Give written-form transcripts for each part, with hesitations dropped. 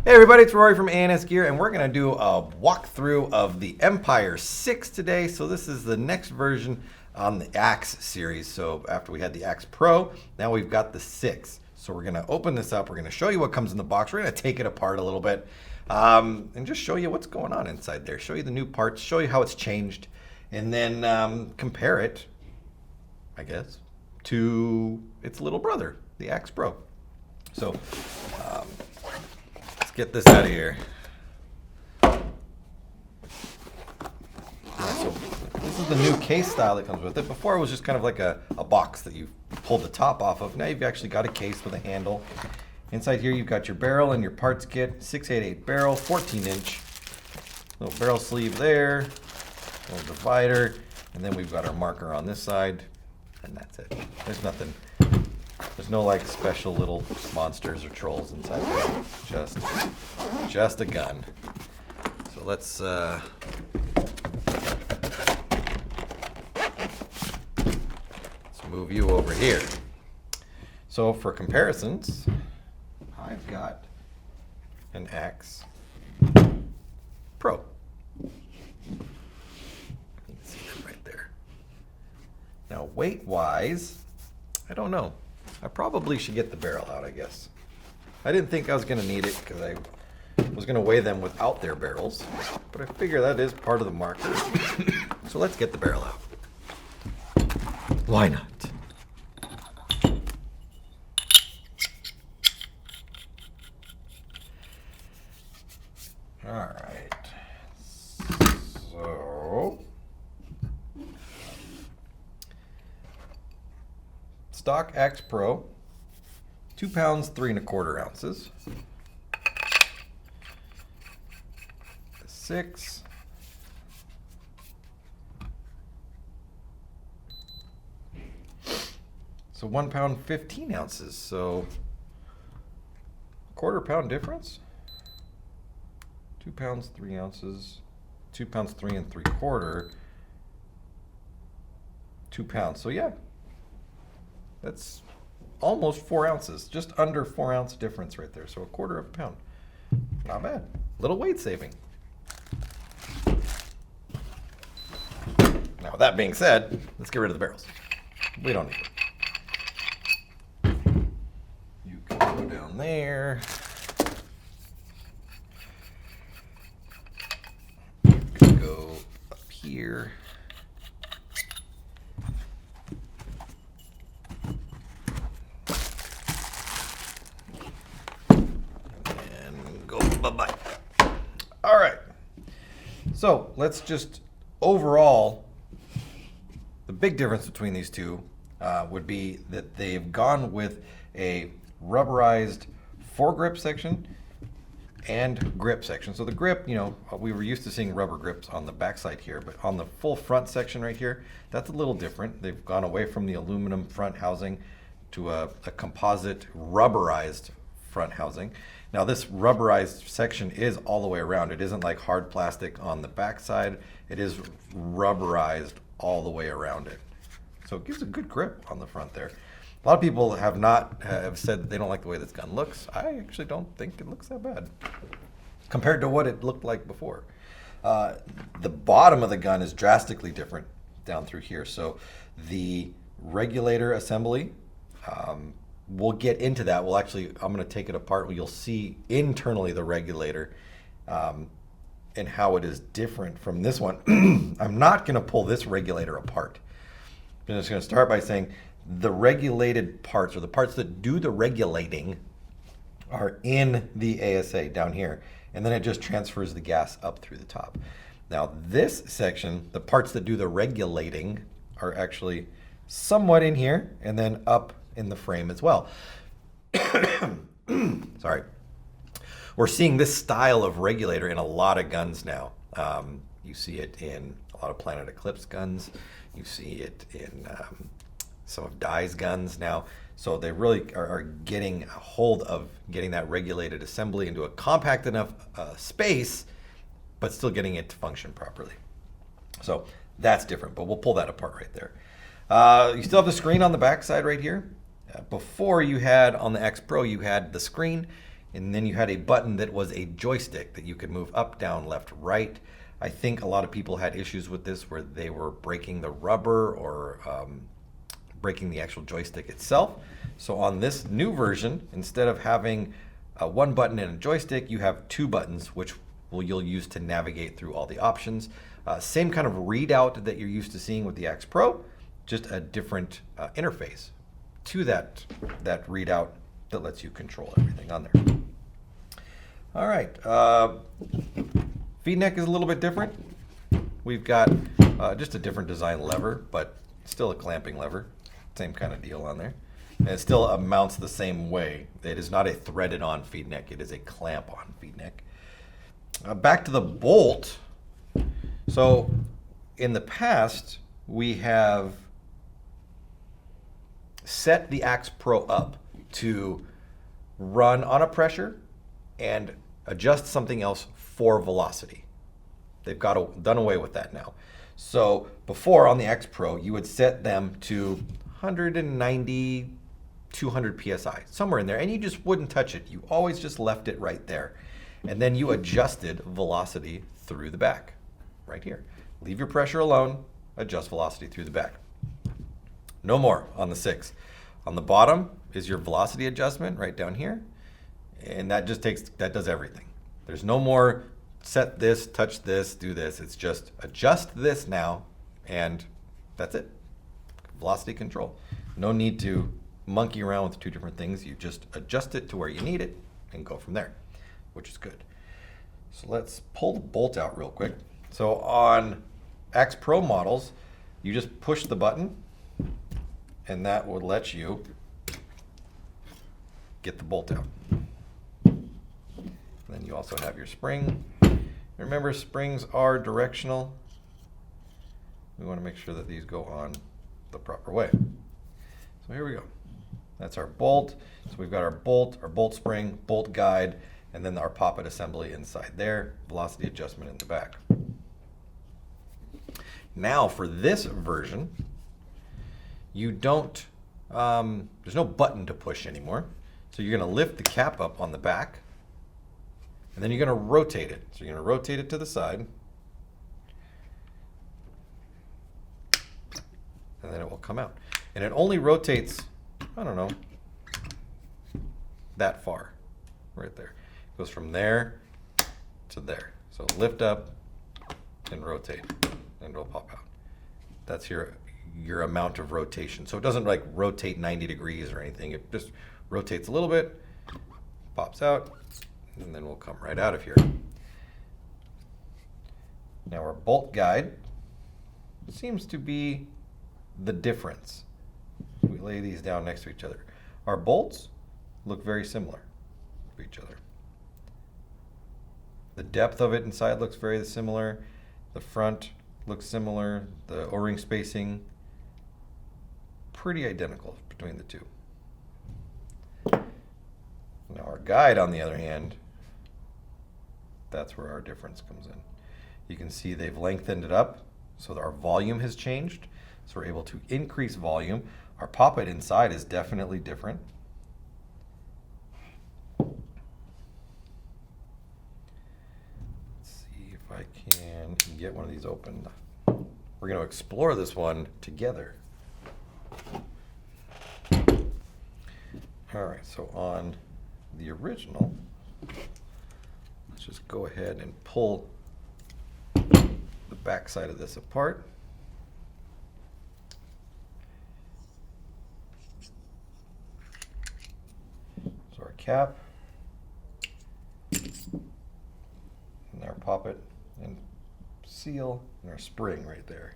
Hey everybody, it's Rory from A&S Gear, and we're going to do a walkthrough of the Empire 6 today. So this is the next version on the Axe series. So after we had the Axe Pro, now we've got the 6. So we're going to open this up, we're going to show you what comes in the box, we're going to take it apart a little bit, and just show you what's going on inside there, show you the new parts, show you how it's changed, and then compare it, I guess, to its little brother, the Axe Pro. So, get this out of here. So this is the new case style that comes with it. Before it was just kind of like a box that you pulled the top off of. Now you've actually got a case with a handle. Inside here you've got your barrel and your parts kit. 688 barrel, 14-inch. Little barrel sleeve there. Little divider. And then we've got our marker on this side. And that's it. There's nothing. There's no like special little monsters or trolls inside there. Just a gun. So let's move you over here. So for comparisons, I've got an Axe Pro. You can see that right there. Now weight-wise, I don't know. I probably should get the barrel out, I guess. I didn't think I was going to need it because I was going to weigh them without their barrels, but I figure that is part of the marker. So let's get the barrel out. Why not? All right. So stock Axe Pro, 2 pounds, 3 1/4 ounces. The 6. So 1 pound, 15 ounces. So 1/4 pound difference. 2 pounds, 3 ounces. 2 pounds, 3 3/4. 2 pounds. So yeah. That's almost 4 ounces, just under 4 ounce difference right there. So 1/4 pound. Not bad. Little weight saving. Now, with that being said, let's get rid of the barrels. We don't need them. You can go down there. You can go up here. Bye-bye. All right. So let's just overall, the big difference between these two would be that they've gone with a rubberized foregrip section and grip section. So the grip, you know, we were used to seeing rubber grips on the backside here, but on the full front section right here, that's a little different. They've gone away from the aluminum front housing to a composite rubberized front housing. Now this rubberized section is all the way around. It isn't like hard plastic on the back side. It is rubberized all the way around it. So it gives a good grip on the front there. A lot of people have said that they don't like the way this gun looks. I actually don't think it looks that bad compared to what it looked like before. The bottom of the gun is drastically different down through here. So the regulator assembly, we'll get into that. I'm going to take it apart. You'll see internally the regulator and how it is different from this one. I'm not going to pull this regulator apart. I'm just going to start by saying the regulated parts, or the parts that do the regulating, are in the ASA down here. And then it just transfers the gas up through the top. Now this section, the parts that do the regulating, are actually somewhat in here and then up in the frame as well. Sorry. We're seeing this style of regulator in a lot of guns now. You see it in a lot of Planet Eclipse guns. You see it in some of Dye's guns now. So they really are getting a hold of getting that regulated assembly into a compact enough space, but still getting it to function properly. So that's different, but we'll pull that apart right there. You still have the screen on the back side right here. Before you had on the Axe Pro, you had the screen and then you had a button that was a joystick that you could move up, down, left, right. I think a lot of people had issues with this where they were breaking the rubber or breaking the actual joystick itself. So on this new version, instead of having one button and a joystick, you have two buttons, which you'll use to navigate through all the options. Same kind of readout that you're used to seeing with the Axe Pro, just a different interface to that readout that lets you control everything on there. All right, feed neck is a little bit different. We've got just a different design lever, but still a clamping lever. Same kind of deal on there. And it still mounts the same way. It is not a threaded on feed neck, it is a clamp on feed neck. Back to the bolt. So in the past, we have set the Axe Pro up to run on a pressure and adjust something else for velocity. They've done away with that now. So before on the Axe Pro, you would set them to 190, 200 PSI, somewhere in there, and you just wouldn't touch it. You always just left it right there. And then you adjusted velocity through the back, right here. Leave your pressure alone, adjust velocity through the back. No more on the SYX. On the bottom is your velocity adjustment right down here. And that does everything. There's no more set this, touch this, do this. It's just adjust this now, and that's it. Velocity control. No need to monkey around with two different things. You just adjust it to where you need it and go from there, which is good. So let's pull the bolt out real quick. So on Axe Pro models, you just push the button, and that would let you get the bolt out. Then you also have your spring. Remember, springs are directional. We want to make sure that these go on the proper way. So here we go. That's our bolt. So we've got our bolt spring, bolt guide, and then our poppet assembly inside there, velocity adjustment in the back. Now for this version, you don't, there's no button to push anymore. So you're gonna lift the cap up on the back, and then you're gonna rotate it. So you're gonna rotate it to the side, and then it will come out. And it only rotates, I don't know, that far, right there. It goes from there to there. So lift up and rotate, and it'll pop out. That's your amount of rotation. So it doesn't like rotate 90 degrees or anything. It just rotates a little bit, pops out, and then we'll come right out of here. Now our bolt guide seems to be the difference. We lay these down next to each other. Our bolts look very similar to each other. The depth of it inside looks very similar. The front looks similar. The O-ring spacing, pretty identical between the two. Now our guide, on the other hand, that's where our difference comes in. You can see they've lengthened it up so that our volume has changed. So we're able to increase volume. Our poppet inside is definitely different. Let's see if I can get one of these open. We're going to explore this one together. All right, so on the original, let's just go ahead and pull the back side of this apart. So our cap, and our poppet and seal, and our spring right there.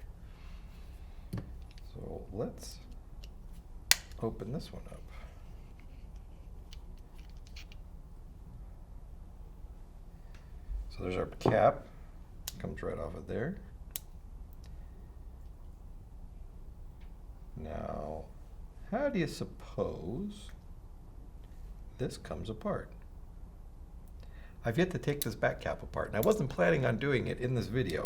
So let's open this one up. So there's our cap, comes right off of there. Now, how do you suppose this comes apart? I've yet to take this back cap apart, and I wasn't planning on doing it in this video,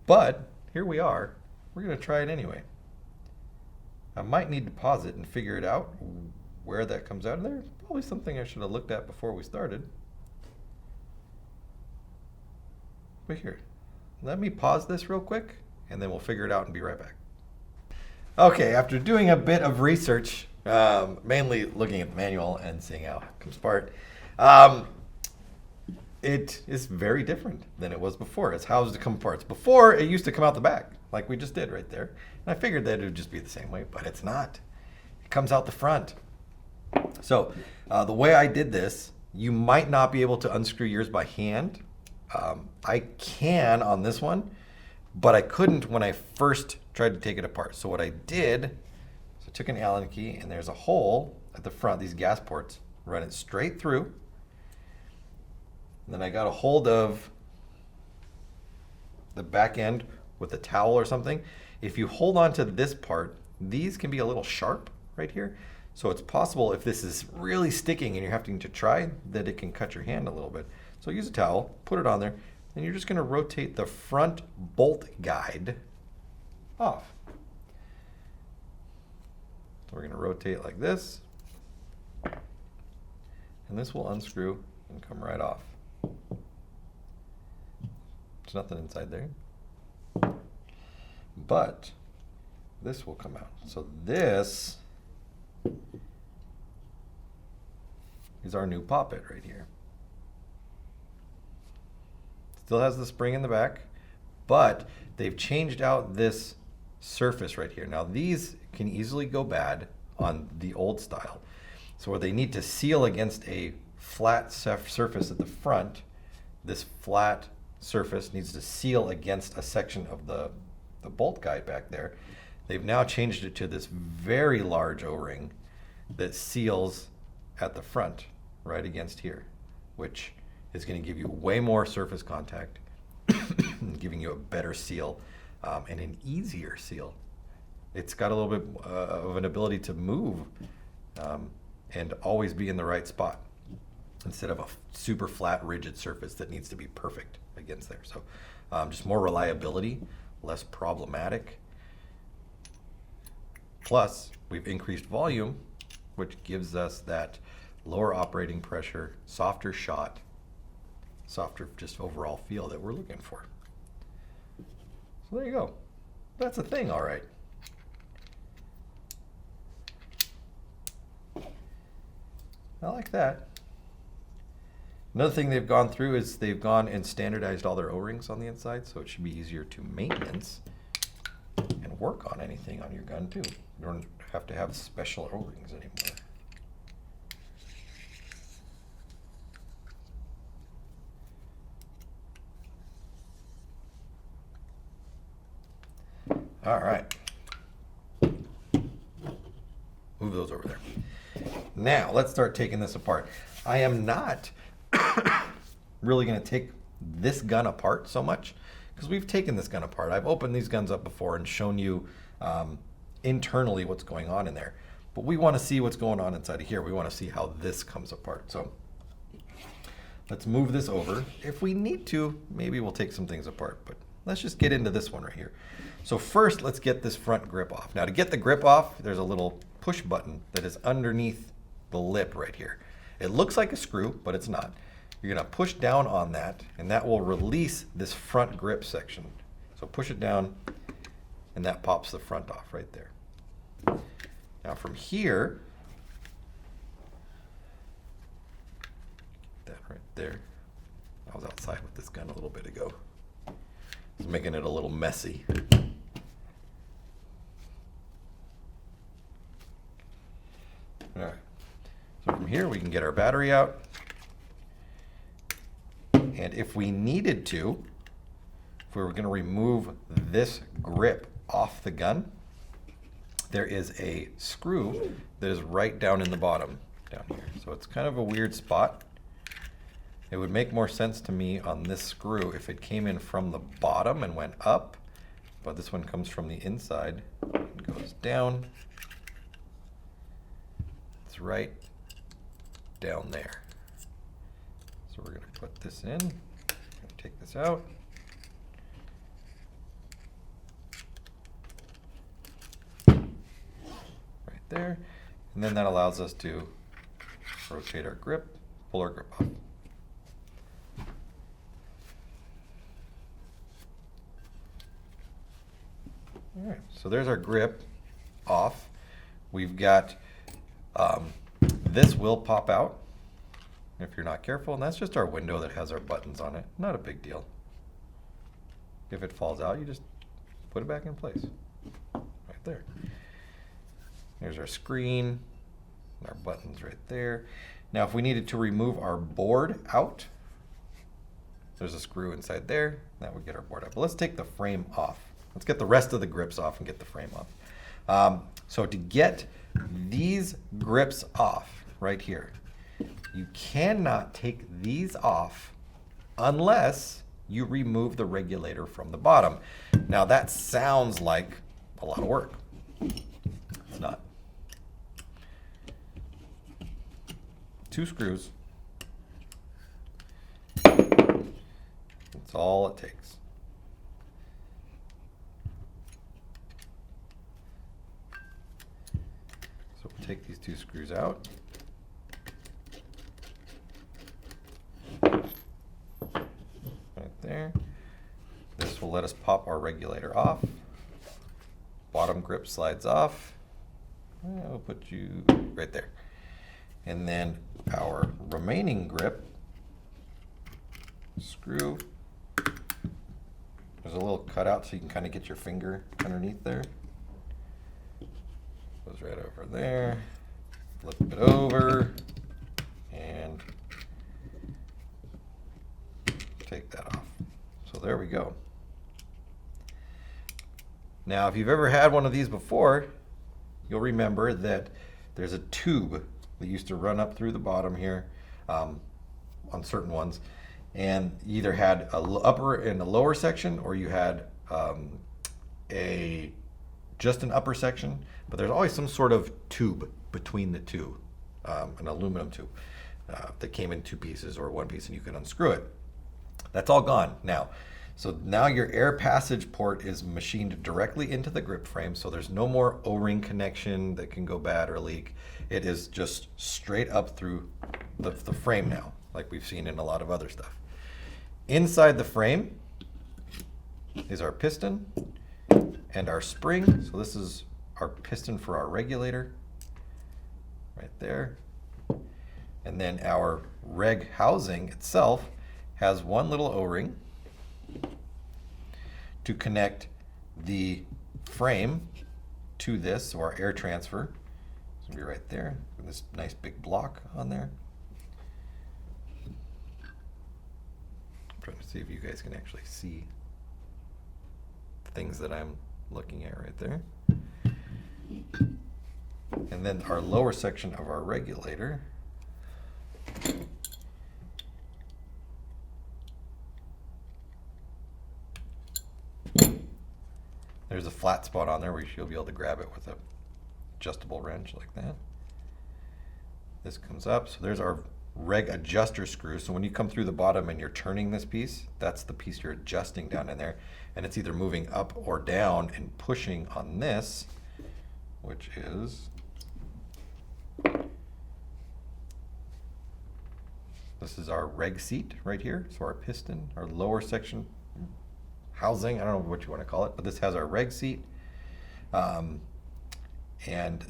but here we are. We're going to try it anyway. I might need to pause it and figure it out where that comes out of there. Probably something I should have looked at before we started. But here, let me pause this real quick, and then we'll figure it out and be right back. Okay, after doing a bit of research, mainly looking at the manual and seeing how it comes apart, it is very different than it was before. It's how does it come apart? Before, it used to come out the back, like we just did right there. And I figured that it would just be the same way, but it's not. It comes out the front. So the way I did this, you might not be able to unscrew yours by hand. I can on this one, but I couldn't when I first tried to take it apart. So what I did is I took an Allen key, and there's a hole at the front, these gas ports, run it straight through. And then I got a hold of the back end with a towel or something. If you hold on to this part, these can be a little sharp right here. So it's possible if this is really sticking and you're having to try, that it can cut your hand a little bit. So use a towel, put it on there, and you're just going to rotate the front bolt guide off. So we're going to rotate like this, and this will unscrew and come right off. There's nothing inside there, but this will come out. So this is our new poppet right here. Still has the spring in the back, but they've changed out this surface right here. Now these can easily go bad on the old style. So where they need to seal against a flat surface at the front, this flat surface needs to seal against a section of the bolt guide back there. They've now changed it to this very large O-ring that seals at the front, right against here, which is going to give you way more surface contact, giving you a better seal and an easier seal. It's got a little bit of an ability to move and always be in the right spot, instead of a super flat, rigid surface that needs to be perfect against there. So just more reliability, less problematic. Plus, we've increased volume, which gives us that lower operating pressure, softer shot, softer just overall feel that we're looking for. So there you go. That's a thing, all right. I like that. Another thing they've gone through is they've gone and standardized all their O-rings on the inside, so it should be easier to maintenance and work on anything on your gun too. You don't have to have special O-rings anymore. All right. Move those over there. Now, let's start taking this apart. I am not really going to take this gun apart so much, because we've taken this gun apart. I've opened these guns up before and shown you internally what's going on in there. But we want to see what's going on inside of here. We want to see how this comes apart. So let's move this over. If we need to, maybe we'll take some things apart, but let's just get into this one right here. So first, let's get this front grip off. Now, to get the grip off, there's a little push button that is underneath the lip right here. It looks like a screw, but it's not. You're going to push down on that, and that will release this front grip section. So push it down, and that pops the front off right there. Now from here, that right there. I was outside with this gun a little bit ago. I was making it a little messy. All right. So from here, we can get our battery out. And if we needed to, if we were going to remove this grip off the gun, there is a screw that is right down in the bottom down here. So it's kind of a weird spot. It would make more sense to me on this screw if it came in from the bottom and went up, but this one comes from the inside and goes down. It's right down there. So we're going to put this in, take this out. Right there. And then that allows us to rotate our grip, pull our grip off. All right, so there's our grip off. We've got, this will pop out if you're not careful, and that's just our window that has our buttons on it. Not a big deal. If it falls out, you just put it back in place, right there. There's our screen, our buttons right there. Now, if we needed to remove our board out, there's a screw inside there. That would get our board out. But let's take the frame off. Let's get the rest of the grips off and get the frame off. So to get these grips off right here, you cannot take these off unless you remove the regulator from the bottom. Now that sounds like a lot of work. It's not. 2 screws. That's all it takes. So we'll take these 2 screws out. Right there. This will let us pop our regulator off. Bottom grip slides off. I'll put you right there. And then our remaining grip screw, there's a little cutout so you can kind of get your finger underneath there. Goes right over there. Flip it over and take that off. So there we go. Now, if you've ever had one of these before, you'll remember that there's a tube that used to run up through the bottom here on certain ones, and you either had a upper and a lower section, or you had just an upper section, but there's always some sort of tube between the two, an aluminum tube that came in 2 pieces or 1 piece, and you could unscrew it. That's all gone now. So now your air passage port is machined directly into the grip frame, so there's no more O-ring connection that can go bad or leak. It is just straight up through the frame now, like we've seen in a lot of other stuff. Inside the frame is our piston and our spring. So this is our piston for our regulator, right there. And then our reg housing itself has 1 little O-ring to connect the frame to this, so our air transfer. It's gonna be right there, with this nice big block on there. I'm trying to see if you guys can actually see the things that I'm looking at right there. And then our lower section of our regulator. There's a flat spot on there where you'll be able to grab it with a adjustable wrench like that. This comes up, so there's our reg adjuster screw. So when you come through the bottom and you're turning this piece, that's the piece you're adjusting down in there. And it's either moving up or down and pushing on this, which is, this is our reg seat right here. So our piston, our lower section housing, I don't know what you want to call it, but this has our reg seat. And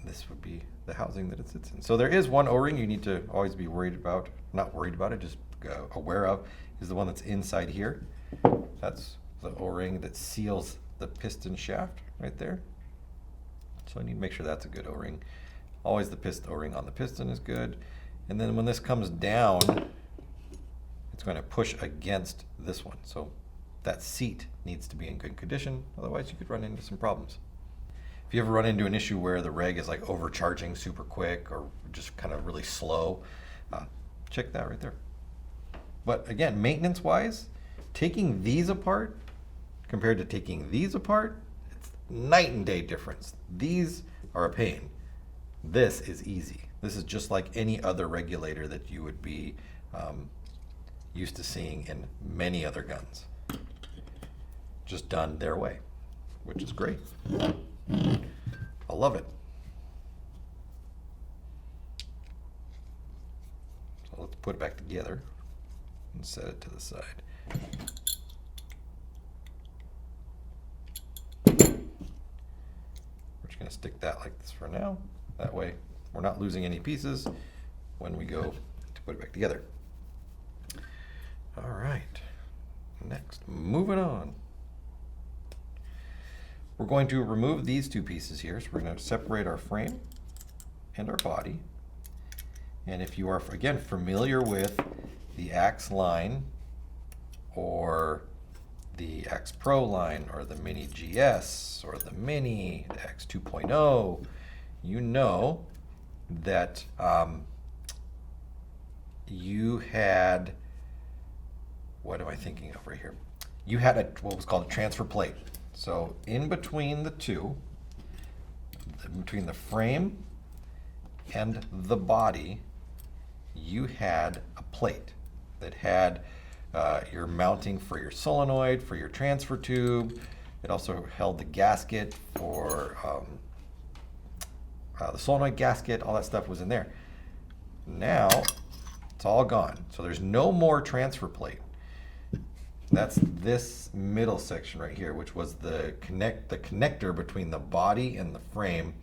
this would be the housing that it sits in. So there is one O-ring you need to always be worried about, not worried about it, just aware of, is the one that's inside here. That's the O-ring that seals the piston shaft right there. So I need to make sure that's a good O-ring. Always the piston O-ring on the piston is good. And then when this comes down, it's going to push against this one. So that seat needs to be in good condition, otherwise you could run into some problems. If you ever run into an issue where the reg is like overcharging super quick or just kind of really slow, check that right there. But again, maintenance wise, taking these apart compared to taking these apart, it's night and day difference. These are a pain. This is easy. This is just like any other regulator that you would be used to seeing in many other guns. Just done their way, which is great. I love it. put it back together and set it to the side. We're just going to stick that like this for now. That way we're not losing any pieces when we go to put it back together. All right, next, moving on. We're going to remove these two pieces here. So we're going to separate our frame and our body. And if you are, again, familiar with the Axe line or the Axe Pro line or the Mini GS or the Mini, the Axe 2.0, you know that you had, what am I thinking of right here? You had what was called a transfer plate. So in between the two, between the frame and the body, you had a plate that had your mounting for your solenoid, for your transfer tube. It also held the gasket for the solenoid gasket. All that stuff was in there. Now it's all gone. So there's no more transfer plate. That's this middle section right here, which was the connector between the body and the frame.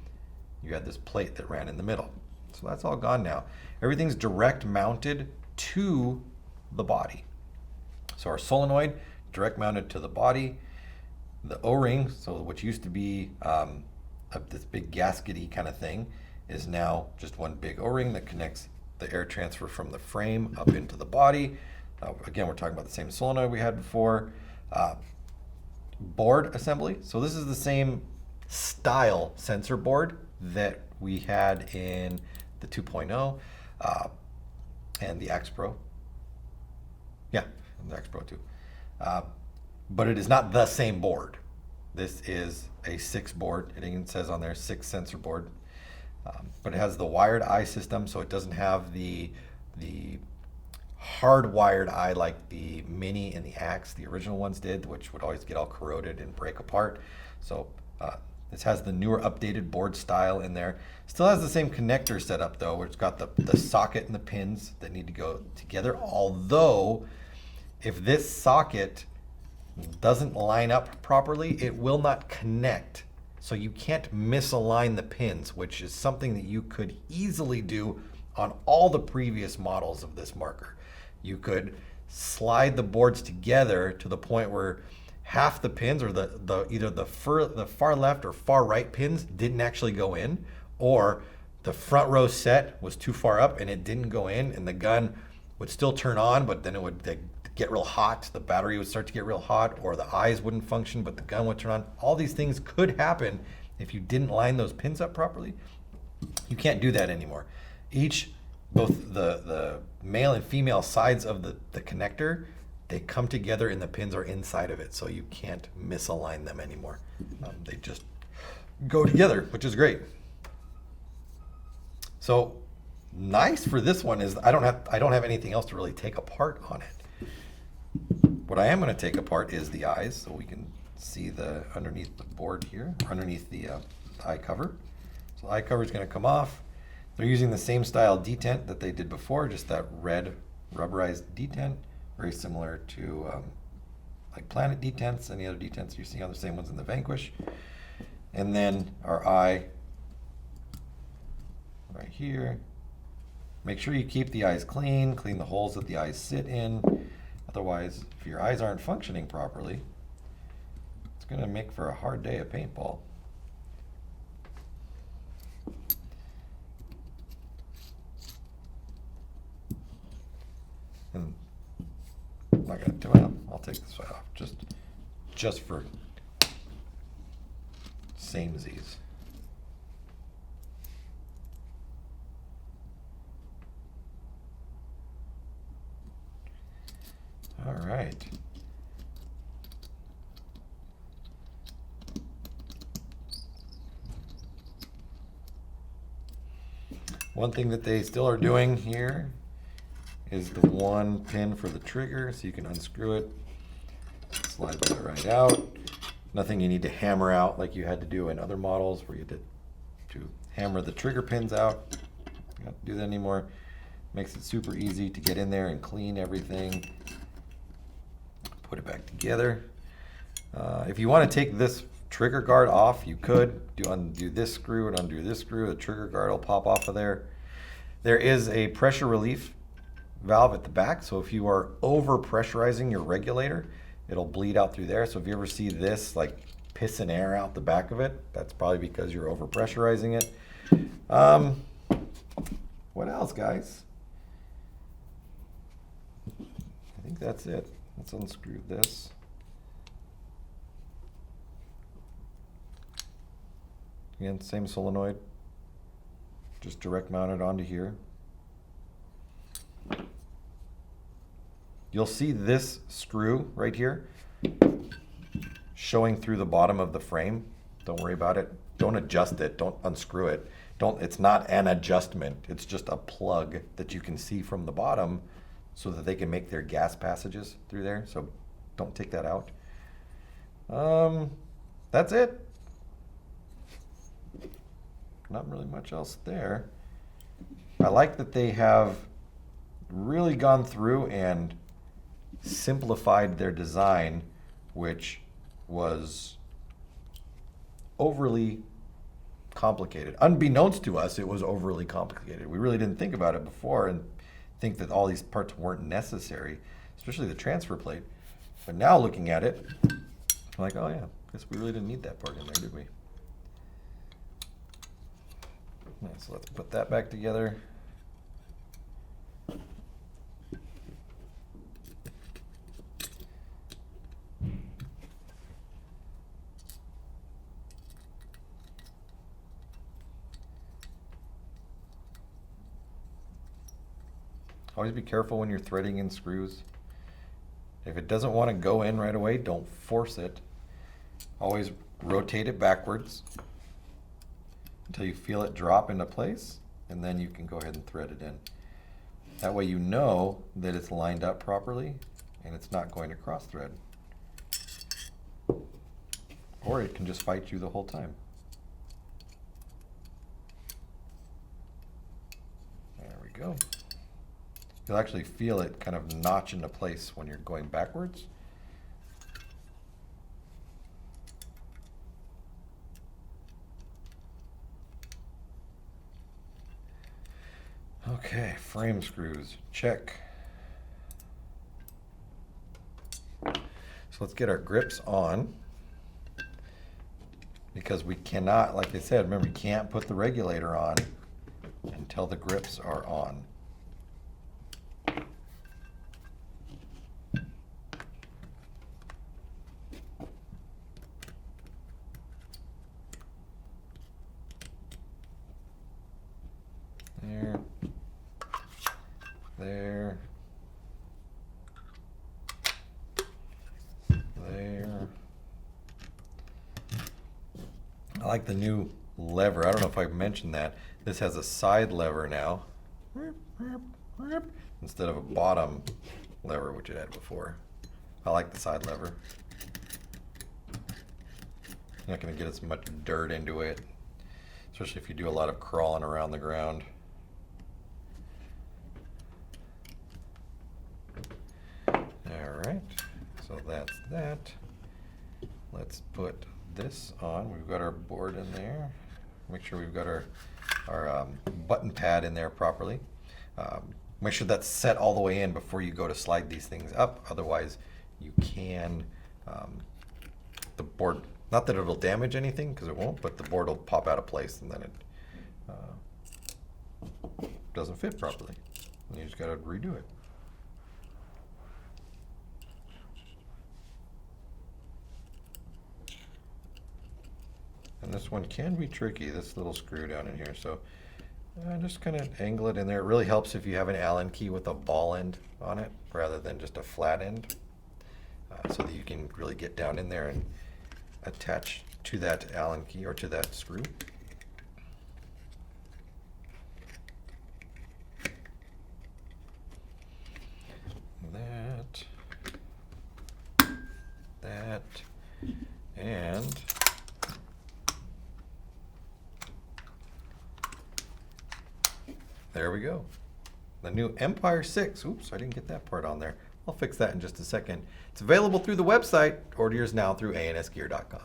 You had this plate that ran in the middle. So that's all gone now. Everything's direct mounted to the body. So our solenoid, direct mounted to the body. The O-ring, so what used to be this big gasket-y kind of thing, is now just one big O-ring that connects the air transfer from the frame up into the body. Again, we're talking about the same solenoid we had before. Board assembly. So this is the same style sensor board that we had in the 2.0 and the Axe Pro. Yeah, the Axe Pro too. But it is not the same board. This is a SYX board. It even says on there SYX sensor board. But it has the wired eye system, so it doesn't have the hardwired eye like the Mini and the Axe, the original ones did, which would always get all corroded and break apart. So this has the newer updated board style in there. Still has the same connector setup though, where it's got the socket and the pins that need to go together. Although, if this socket doesn't line up properly, it will not connect. So you can't misalign the pins, which is something that you could easily do on all the previous models of this marker. You could slide the boards together to the point where half the pins, or either the far left or far right pins, didn't actually go in, or the front row set was too far up and it didn't go in, and the gun would still turn on, but then it would get real hot. The battery would start to get real hot, or the eyes wouldn't function, but the gun would turn on. All these things could happen if you didn't line those pins up properly. You can't do that anymore. Both the male and female sides of the connector, they come together and the pins are inside of it, so you can't misalign them anymore. They just go together, which is great. So nice for this one is I don't have anything else to really take apart on it. What I am going to take apart is the eyes, so we can see the underneath the board here, or underneath the eye cover. So the eye cover is going to come off. They're using the same style detent that they did before, just that red rubberized detent, very similar to like Planet detents, any other detents you're seeing, the same ones in the Vanquish. And then our eye right here. Make sure you keep the eyes clean the holes that the eyes sit in. Otherwise, if your eyes aren't functioning properly, it's going to make for a hard day of paintball. And I'm not going to do it. I'll take this off just for samesies. All right. One thing that they still are doing here is the one pin for the trigger, so you can unscrew it, slide that right out. Nothing you need to hammer out like you had to do in other models where you did to hammer the trigger pins out. You don't do that anymore. Makes it super easy to get in there and clean everything. Put it back together. If you want to take this trigger guard off, you could undo this screw and undo this screw. The trigger guard will pop off of there. There is a pressure relief valve at the back, so if you are over pressurizing your regulator, it'll bleed out through there. So if you ever see this like pissing air out the back of it, that's probably because you're over pressurizing it. What else, guys? I think that's it. Let's unscrew this. Again, same solenoid, just direct mounted onto here. You'll see this screw right here showing through the bottom of the frame. Don't worry about it. Don't adjust it. Don't unscrew it. It's not an adjustment. It's just a plug that you can see from the bottom so that they can make their gas passages through there. So don't take that out. That's it. Not really much else there. I like that they have really gone through and simplified their design, which was overly complicated. Unbeknownst to us, it was overly complicated. We really didn't think about it before and think that all these parts weren't necessary, especially the transfer plate. But now looking at it, I'm like, oh yeah, guess we really didn't need that part in there, did we? Right, so let's put that back together. Always be careful when you're threading in screws. If it doesn't want to go in right away, don't force it. Always rotate it backwards until you feel it drop into place, and then you can go ahead and thread it in. That way you know that it's lined up properly and it's not going to cross thread. Or it can just fight you the whole time. There we go. You'll actually feel it kind of notch into place when you're going backwards. Okay, frame screws, check. So let's get our grips on, because we cannot, like I said, remember, you can't put the regulator on until the grips are on. There. There. There. I like the new lever. I don't know if I mentioned that. This has a side lever now instead of a bottom lever, which it had before. I like the side lever. You're not going to get as much dirt into it, especially if you do a lot of crawling around the ground. Alright, so that's that. Let's put this on. We've got our board in there. Make sure we've got our button pad in there properly. Make sure that's set all the way in before you go to slide these things up. Otherwise, you can, the board, not that it'll damage anything, because it won't, but the board will pop out of place and then it doesn't fit properly. And you just got to redo it. And this one can be tricky, this little screw down in here. So just kind of angle it in there. It really helps if you have an Allen key with a ball end on it rather than just a flat end, so that you can really get down in there and attach to that Allen key or to that screw. That, and there we go. the new Empire 6. Oops, I didn't get that part on there. I'll fix that in just a second. It's available through the website. Order yours now through ansgear.com.